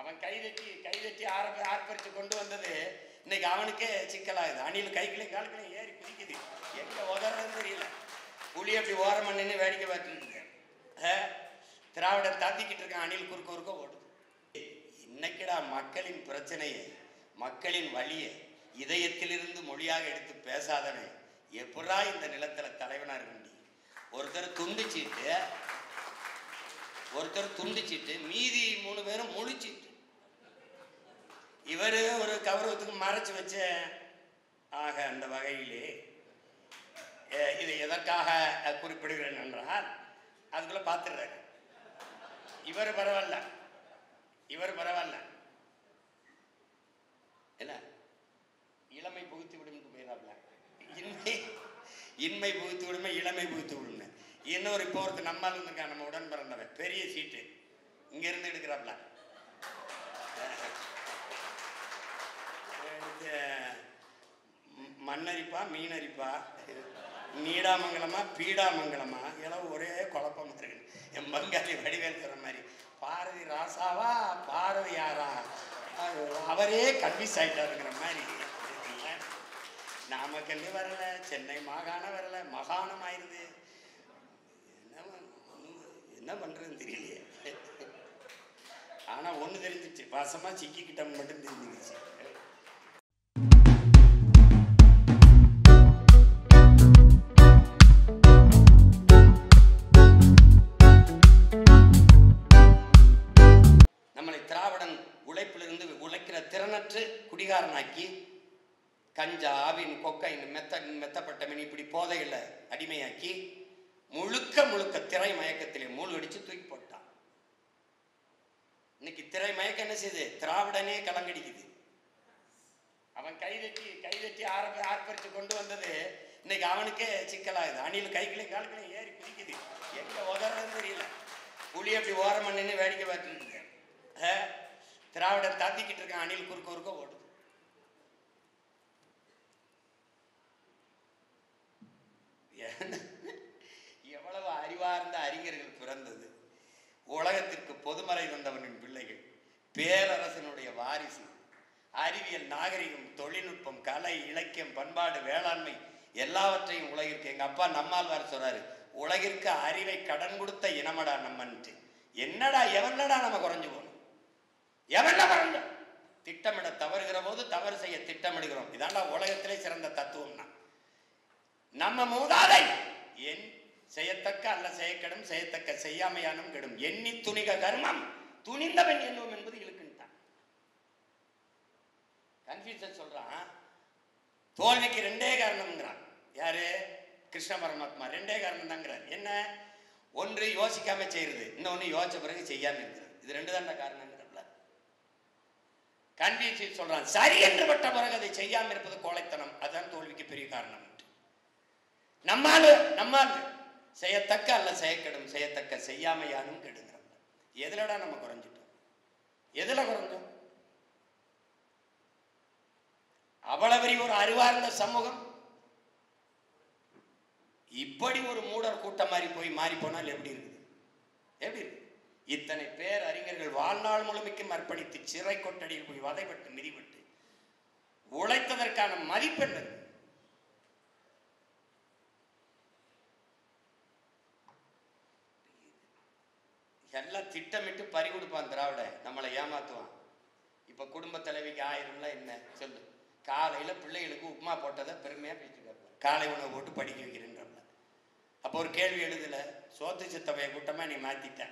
அவன் கைதட்டி ஆர்ப்பரிச்சு கொண்டு வந்தது இன்னைக்கு அவனுக்கே சிக்கலாகுது. அணில் கைகளையும் கால்களையும் ஏறி குதிக்குது, எங்க உதறதுன்னு தெரியல. புலி அப்படி ஓரமா நின்று வேடிக்கை பார்த்துட்டு இருக்கேன். திராவிடம் தாத்திக்கிட்டு இருக்கான், அணில் குறுக்க ஓடுது. இன்னைக்குடா மக்களின் பிரச்சனையை, மக்களின் வழியை இதயத்திலிருந்து மொழியாக எடுத்து பேசாதவன் எப்படா இந்த நிலத்துல தலைவனா இருக்க முடியும்? ஒருத்தர் துண்டிச்சிட்டு மீதி 3 பேரும் முழிச்சிட்டு இவர் ஒரு கௌரவத்துக்கு மறைச்சு வச்ச. ஆக அந்த வகையிலே இதை எதற்காக குறிப்பிடுகிறேன் என்றால், அதுக்குள்ள பார்த்துடுறாரு. இவர் பரவாயில்ல என்ன இளமை புகுத்தி விடும் போயிடாப்ல, இன்மை புகுத்தி விடுமே இளமை புகுத்தி விடுமே. இன்னொரு இப்போ ஒருத்தர் நம்மால் இருந்திருக்கா, நம்ம உடன் பிறந்தவன், பெரிய சீட்டு இங்க இருந்து எடுக்கிறாப்ல. மண்ணரிப்பா மீனரிப்பா நீடாமங்கலமா பீடாமங்கலமா எல்லாம் ஒரே குழப்பமா இருக்கு. என் பங்காளி வடிவேல் சொல்ற மாதிரி பாரதி ராசாவா பாரதி யாரா, அவரே கன்வின்ஸ் ஆயிட்டாருங்கிற மாதிரி. நாமக்கல் வரல, சென்னை மாகாணம் வரல, மாகாணம் ஆயிருது. என்ன பண்றதுன்னு தெரியலையே. ஆனா ஒண்ணு தெரிஞ்சிச்சு, வாசமா சிக்கிக்கிட்டவன் மட்டும் தெரிஞ்சுக்கிச்சு. நம்மளை திராவிடன் உழைப்பிலிருந்து உழைக்கிற திறனற்று குடிகாரனாக்கி கஞ்சா ஆவின் கொக்கைன் மெத்தப்பட்ட மீன் இப்படி போதைகளை அடிமையாக்கி முழுக்க திரை மயக்கத்திலே மூழ்கடிச்சு தூக்கி போட்டான். இன்னைக்கு திரை மயக்கம் என்ன செய்யுது? திராவிடனே கலங்கடிக்குது. அவன் கைதட்டி ஆர்ப்பரிச்சு கொண்டு வந்தது இன்னைக்கு அவனுக்கே சிக்கலாகுது. அணில் கைகளையும் கால்களையும் ஏறி குதிக்குது, எங்க உதறதுன்னு தெரியல. புலி அப்படி ஓரமா நின்று வேடிக்கை பார்த்துட்டு இருக்கேன். திராவிடம் தாத்திக்கிட்டு இருக்கான், அணில் குறுக்க ஓடுது. எவ்வளவு அறிவார்ந்த அறிஞர்கள் பிறந்தது. உலகத்திற்கு பொதுமறை தந்தவனின் பிள்ளைகள், பேரரசனுடைய வாரிசு. அறிவியல், நாகரிகம், தொழில்நுட்பம், கலை, இலக்கியம், பண்பாடு, வேளாண்மை எல்லாவற்றையும் உலகிற்கு. எங்க அப்பா நம்மாழ்வார் சொல்றாரு, உலகிற்கு அறிவை கடன் கொடுத்த இனமடா நம்மன்ட்டு. என்னடா எவன்டா நம்ம குறைஞ்சு போகணும்? எவன்டா குறைஞ்சோம்? திட்டமிட தவறுகிற போது தவறு செய்ய திட்டமிடுகிறோம். இதாண்டா உலகத்திலே சிறந்த தத்துவம்னா. நம்ம மூதாதை என் செய்யத்தக்க அல்ல செய்யக்கெடும், செய்யத்தக்க செய்யாமையானும் கெடும். எண்ணி துணிக கர்மம் துணிந்தவன் என்னும் என்பது இழுக்குன்ட்டான். கன்ஃபியூஷன் சொல்றான், தோல்விக்கு 2 காரணம்ங்கிறான். யாரு? கிருஷ்ண பரமாத்மா 2 காரணம் தாங்கிறார். என்ன? ஒன்று யோசிக்காம செய்யறது, இன்னொன்னு யோசிச்ச பிறகு செய்யாம இருக்கிறது. இது 2 தான் காரணங்கிறப்பல கன்ஃபியூஷன் சொல்றான். சரி என்று பட்ட பிறகு அதை செய்யாம இருப்பது கோழைத்தனம். அதுதான் தோல்விக்கு பெரிய காரணம். நம்மால் செய்யத்தக்க அல்ல செய்யக்கெடும், செய்யத்தக்க செய்யாமையானும் கெடுங்கிறோம். எதுலடா நம்ம குறைஞ்சிட்டோம்? எதுல குறைஞ்சோம்? அவ்வளவு ஒரு அறிவார்ந்த சமூகம் இப்படி ஒரு மூடர் கூட்டம் மாறி போனால் எப்படி இருக்குது? இத்தனை பேர் அறிஞர்கள் வாழ்நாள் முழுமைக்கும் அர்ப்பணித்து சிறை கொட்டடியில் போய் வதைப்பட்டு மிதிப்பட்டு உழைத்ததற்கான மதிப்பெண் எல்லாம் திட்டமிட்டு பறி கொடுப்பான். திராவிட நம்மளை ஏமாத்துவான். இப்ப குடும்ப தலைவிக்கு 1000 என்ன சொல்லு, காலையில பிள்ளைகளுக்கு உப்புமா போட்டதை பெருமையா பேசிட்டு காலை உணவு போட்டு படிக்க வைக்கிறேன்றப்ப. அப்போ ஒரு கேள்வி எழுதல, சோத்து சித்தவைய கூட்டமா நீ மாத்திட்ட.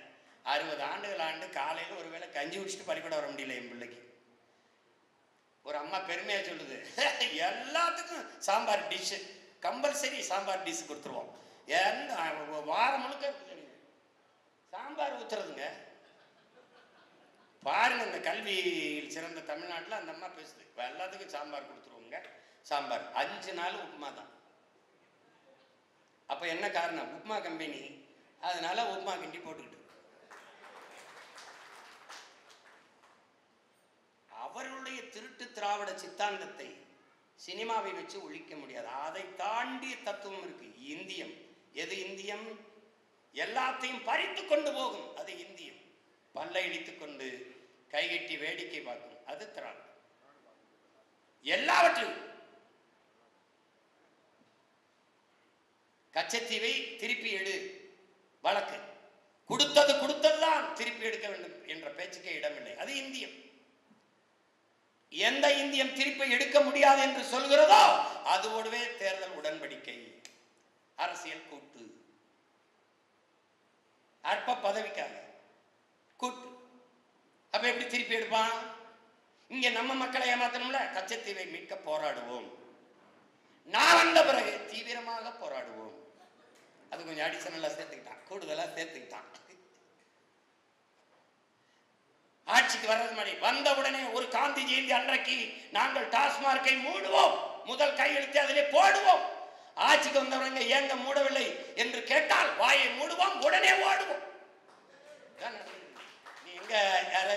60 ஆண்டுகள் ஆண்டு காலையில ஒருவேளை கஞ்சி குடிச்சிட்டு பள்ளிக்கூடம் வர முடியல என் பிள்ளைக்கு. ஒரு அம்மா பெருமையா சொல்லுது, எல்லாத்துக்கும் sambar dish compulsory, sambar dish கொடுத்துருவோம். வாரம் முழுக்க சாம்பார் ஊத்துறதுங்க. பாருங்க, இந்த கல்வியில் சிறந்த தமிழ்நாட்டில் அந்த அம்மா பேசுது, எல்லாத்துக்கும் சாம்பார் கொடுத்துருவோங்க. சாம்பார் 5 நாள் உப்புமா தான். அப்ப என்ன காரணம்? உப்புமா கம்பெனி, அதனால உப்புமா கிண்டி போட்டுக்கிட்டு. அவர்களுடைய திருட்டு திராவிட சித்தாந்தத்தை சினிமாவை வச்சு ஒழிக்க முடியாது. அதை தாண்டிய தத்துவம் இருக்கு. இந்தியம். எது இந்தியம்? எல்லாத்தையும் பறித்து கொண்டு போகும். அது இந்தியம். பல்லை இடித்துக் கொண்டு கைகட்டி வேடிக்கை பார்க்கும். அது திராவிடம். எல்லாவற்றையும் கச்சத்தீவை திருப்பி எடு வழக்கு கொடுத்ததுதான் திருப்பி எடுக்க வேண்டும் என்ற பேச்சுக்கே இடமில்லை. அது இந்தியம். எந்த இந்தியம் திருப்பி எடுக்க முடியாது என்று சொல்கிறதோ அதோடவே தேர்தல் உடன்படிக்கை, அரசியல் கூட்டு, அற்ப பதவிக்காக கூட்டு. அப்ப எப்படி திருப்பி எடுப்பான்? இங்க நம்ம மக்களை ஏமாத்தணும்ல. கச்சத்தீவை மீட்க போராடுவோம். நான் வந்த பிறகு தீவிரமாக போராடுவோம். அது கொஞ்சம் அடிஷனலா சேர்த்துக்கிட்டான், கூடுதலா சேர்த்துக்கிட்டான். ஆட்சிக்கு வர்றது மாதிரி வந்த உடனே ஒரு காந்தி ஜெயந்தி அன்றைக்கு நாங்கள் டாஸ்மார்க்கை மூடுவோம், முதல் கையெழுத்து அதிலே போடுவோம். ஆட்சிக்கு வந்தவங்க ஏங்க மூடவில்லை என்று கேட்டால் வாயை மூடுவோம், உடனே ஓடுவோம். நீங்க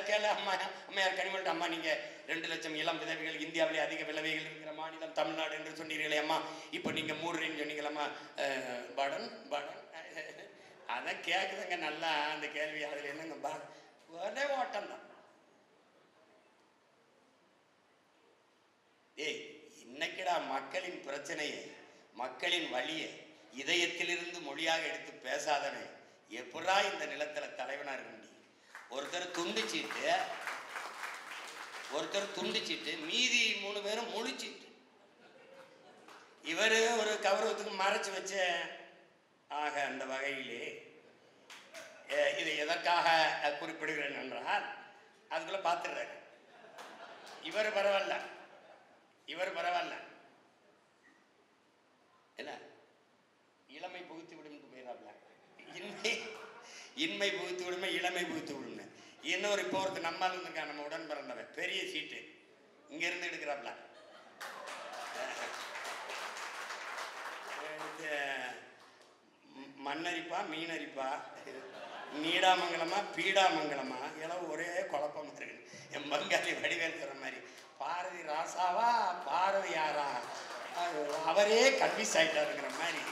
கேள அம்மையார் கனிமொழி அம்மா, நீங்க 2 லட்சம் இளம் விதவைகள், இந்தியாவிலே அதிக விதவைகள் இருக்கிற மாநிலம் தமிழ்நாடு என்று சொன்னீர்களே அம்மா, இப்ப நீங்க மூடுறீங்கன்னு சொன்னீங்களம்மா. படன் படன் அதான் கேக்குதுங்க நல்லா அந்த கேள்வி. அதுல என்னங்க ஒரே ஓட்டம் தான். ஏய், இன்னைக்குடா மக்களின் பிரச்சனையை, மக்களின் வழியை இதயத்திலிருந்து மொழியாக எடுத்து பேசாதவன் எப்படா இந்த நிலத்துல தலைவனா இருக்க முடியும்? ஒருத்தர் துண்டிச்சிட்டு மீதி 3 பேரும் முழிச்சிட்டு, இவரு ஒரு கௌரவத்துக்கு மறைச்சு வச்ச. ஆக அந்த வகையிலே இதை எதற்காக குறிப்பிடுகிறேன் என்றால், அதுக்குள்ள பார்த்துடுறாரு. இவர் பரவாயில்ல என்ன, இளமை புகுத்தி விடும் போயிடாப்ல. இன்மை புகுத்தி விடுமே, இளமை புகுத்தி விடுமே. இன்னொரு இப்போ ஒருத்தர் நம்மால் இருந்திருக்கா, நம்ம உடன் பிறந்தவன், பெரிய சீட்டு இங்க இருந்து எடுக்கிறாப்ல. மண்ணரிப்பா மீனரிப்பா, நீடாமங்கலமா பீடாமங்கலமா, எல்லாம் ஒரே குழப்பமா இருக்கு. என் பங்காளி வடிவேல் சொல்ற மாதிரி, பாரதி ராசாவா பாரதி யாரா, அவரே கன்வின்ஸ் ஆயிட்டாருங்கிற மாதிரி.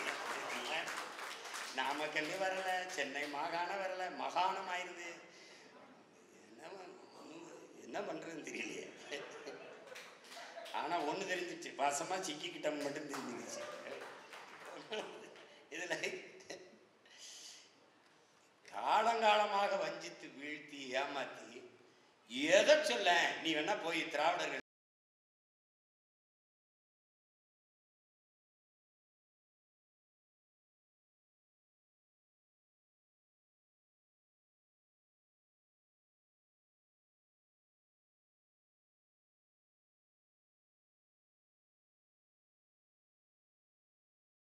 நாமக்கல்லி வரல, சென்னை மாகாணம் வரல, மகாணம் ஆயிருது. என்ன பண்றதுன்னு தெரியலையே. ஆனா ஒண்ணு தெரிஞ்சிச்சு, வசமா சிக்கிக்கிட்டவன் மட்டும் தெரிஞ்சுக்கிச்சு. இதுல காலங்காலமாக வஞ்சித்து வீழ்த்தி ஏமாத்தி எதை சொல்ல, நீ வேணா போய் திராவிடர்கள்